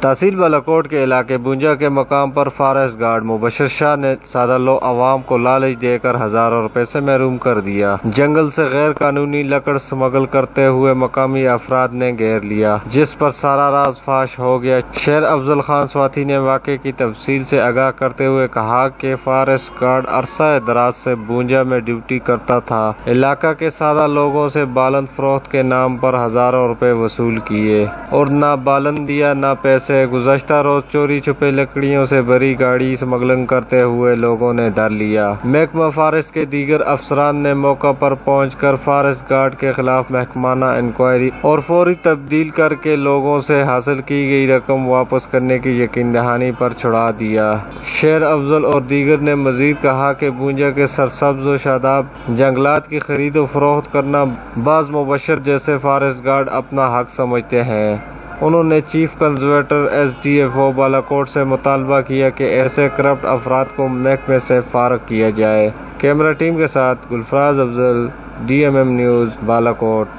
تحصیل بالاکوٹ کے علاقے بونجا کے مقام پر فارسٹ گارڈ مبشر شاہ نے سادہ لو عوام کو لالچ دے کر ہزاروں روپے سے محروم کر دیا۔ جنگل سے غیر قانونی لکڑ سمگل کرتے ہوئے مقامی افراد نے گھیر لیا، جس پر سارا راز فاش ہو گیا۔ شیر افضل خان سواتی نے واقعے کی تفصیل سے آگاہ کرتے ہوئے کہا کہ فارسٹ گارڈ عرصہ دراز سے بونجا میں ڈیوٹی کرتا تھا، علاقہ کے سادہ لوگوں سے بالند فروخت کے نام پر ہزاروں روپے وصول کیے اور نہ بالند دیا نہ پیسے۔ گزشتہ روز چوری چھپے لکڑیوں سے بھری گاڑی اسمگلنگ کرتے ہوئے لوگوں نے دھر لیا۔ محکمہ فارسٹ کے دیگر افسران نے موقع پر پہنچ کر فارسٹ گارڈ کے خلاف محکمانہ انکوائری اور فوری تبدیل کر کے لوگوں سے حاصل کی گئی رقم واپس کرنے کی یقین دہانی پر چھڑا دیا۔ شیر افضل اور دیگر نے مزید کہا کہ بونجا کے سرسبز و شاداب جنگلات کی خرید و فروخت کرنا بعض مبشر جیسے فارسٹ گارڈ اپنا حق سمجھتے ہیں۔ انہوں نے چیف کنزرویٹر SDFO بالاکوٹ سے مطالبہ کیا کہ ایسے کرپٹ افراد کو محکمے سے فارغ کیا جائے۔ کیمرہ ٹیم کے ساتھ گلفراز افضل، DMM نیوز، بالاکوٹ۔